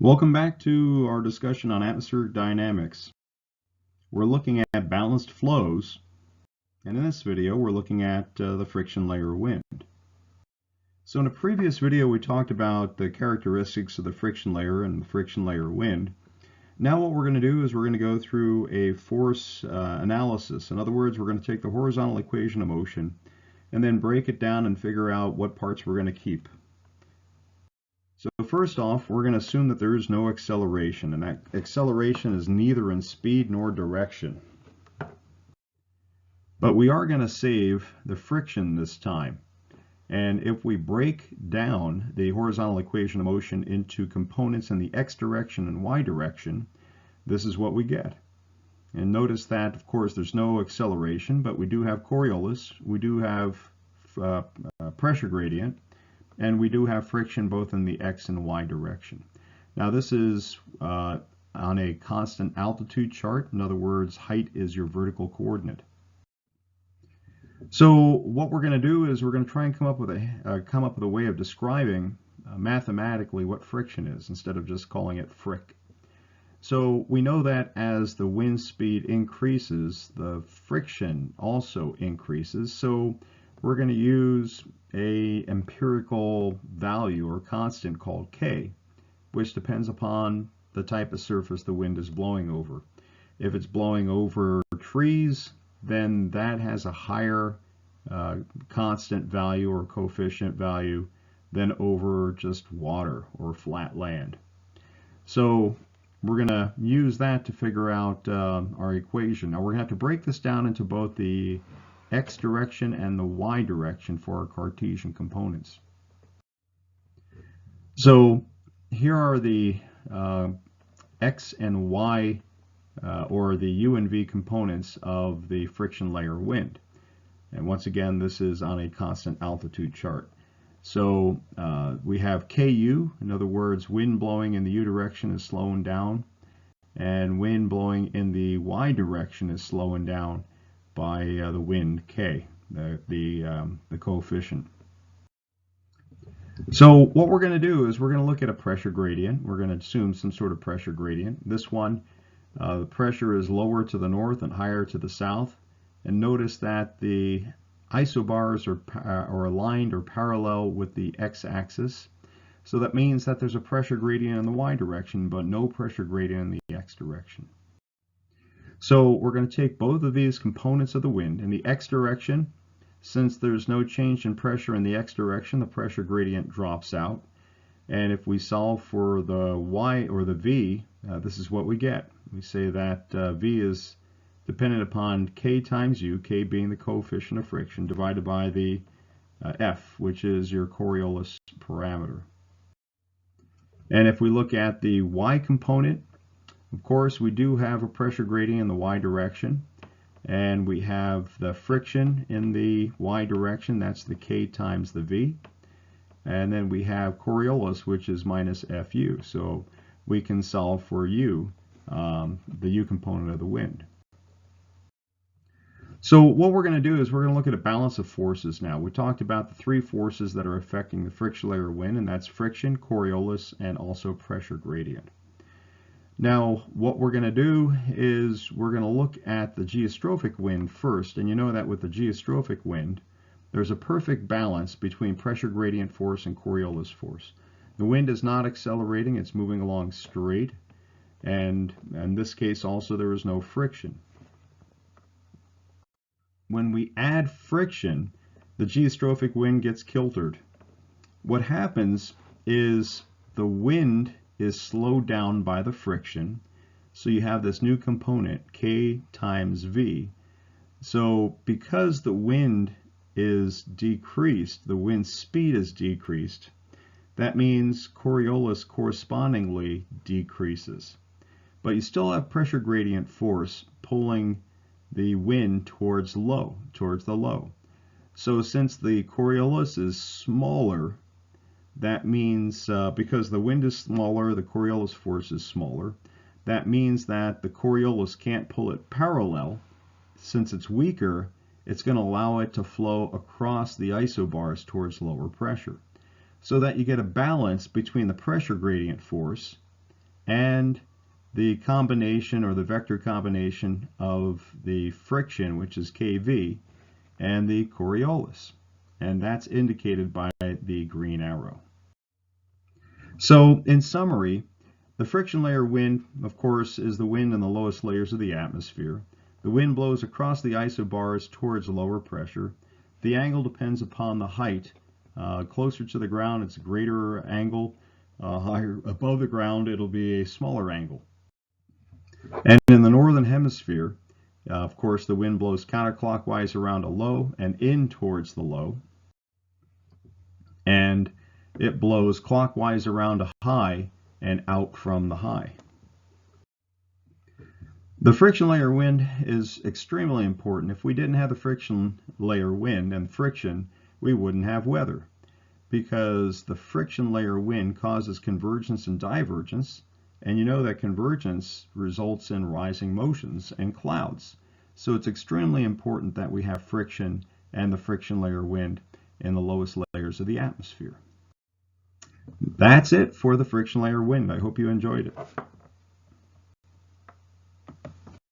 Welcome back to our discussion on atmospheric dynamics. We're looking at balanced flows, and in this video we're looking at the friction layer wind. So in a previous video we talked about the characteristics of the friction layer and the friction layer wind. Now what we're going to do is we're going to go through a force analysis. In other words, we're going to take the horizontal equation of motion and then break it down and figure out what parts we're going to keep. So first off, we're going to assume that there is no acceleration, and that acceleration is neither in speed nor direction. But we are going to save the friction this time. And if we break down the horizontal equation of motion into components in the x direction and y direction, this is what we get. And notice that, of course, there's no acceleration, but we do have Coriolis, we do have pressure gradient, and we do have friction both in the x and y direction. Now this is on a constant altitude chart. In other words, height is your vertical coordinate. So what we're going to do is we're going to try and come up with a way of describing mathematically what friction is instead of just calling it fric. So we know that as the wind speed increases, the friction also increases. So we're going to use a empirical value or constant called K, which depends upon the type of surface the wind is blowing over. If it's blowing over trees, then that has a higher constant value or coefficient value than over just water or flat land. So we're going to use that to figure out our equation. Now we're going to have to break this down into both the x direction and the y direction for our Cartesian components. So here are the x and y or the u and v components of the friction layer wind. And once again, this is on a constant altitude chart. So we have Ku, in other words, wind blowing in the u direction is slowing down, and wind blowing in the y direction is slowing down by the wind K, the coefficient. So what we're going to do is we're going to look at a pressure gradient. We're going to assume some sort of pressure gradient. This one, the pressure is lower to the north and higher to the south. And notice that the isobars are aligned or parallel with the x-axis. So that means that there's a pressure gradient in the y direction, but no pressure gradient in the x direction. So we're going to take both of these components of the wind. In the x direction, since there's no change in pressure in the x direction, the pressure gradient drops out. And if we solve for the y or the v, this is what we get. We say that v is dependent upon k times u, k being the coefficient of friction, divided by the f, which is your Coriolis parameter. And if we look at the y component, of course, we do have a pressure gradient in the y direction, and we have the friction in the y direction, that's the k times the v, and then we have Coriolis, which is minus fu, so we can solve for u, the u component of the wind. So what we're going to do is we're going to look at a balance of forces now. We talked about the three forces that are affecting the friction layer wind, and that's friction, Coriolis, and also pressure gradient. Now, what we're going to do is we're going to look at the geostrophic wind first, and you know that with the geostrophic wind, there's a perfect balance between pressure gradient force and Coriolis force. The wind is not accelerating, it's moving along straight, and in this case also there is no friction. When we add friction, the geostrophic wind gets kiltered. What happens is the wind is slowed down by the friction, so you have this new component k times v. So because the wind is decreased, the wind speed is decreased, that means Coriolis correspondingly decreases. But you still have pressure gradient force pulling the wind towards the low. So since the Coriolis is smaller, that means because the wind is smaller, the Coriolis force is smaller. That means that the Coriolis can't pull it parallel. Since it's weaker, it's going to allow it to flow across the isobars towards lower pressure. So that you get a balance between the pressure gradient force and the combination or the vector combination of the friction, which is kV, and the Coriolis. And that's indicated by the green arrow. So in summary, the friction layer wind, of course, is the wind in the lowest layers of the atmosphere. The wind blows across the isobars towards lower pressure. The angle depends upon the height. Closer to the ground, it's a greater angle. Higher above the ground, it'll be a smaller angle. And in the northern hemisphere, of course, the wind blows counterclockwise around a low and in towards the low. And it blows clockwise around a high and out from the high. The friction layer wind is extremely important. If we didn't have the friction layer wind and friction, we wouldn't have weather, because the friction layer wind causes convergence and divergence, and you know that convergence results in rising motions and clouds. So it's extremely important that we have friction and the friction layer wind in the lowest layers of the atmosphere. That's it for the friction layer wind. I hope you enjoyed it.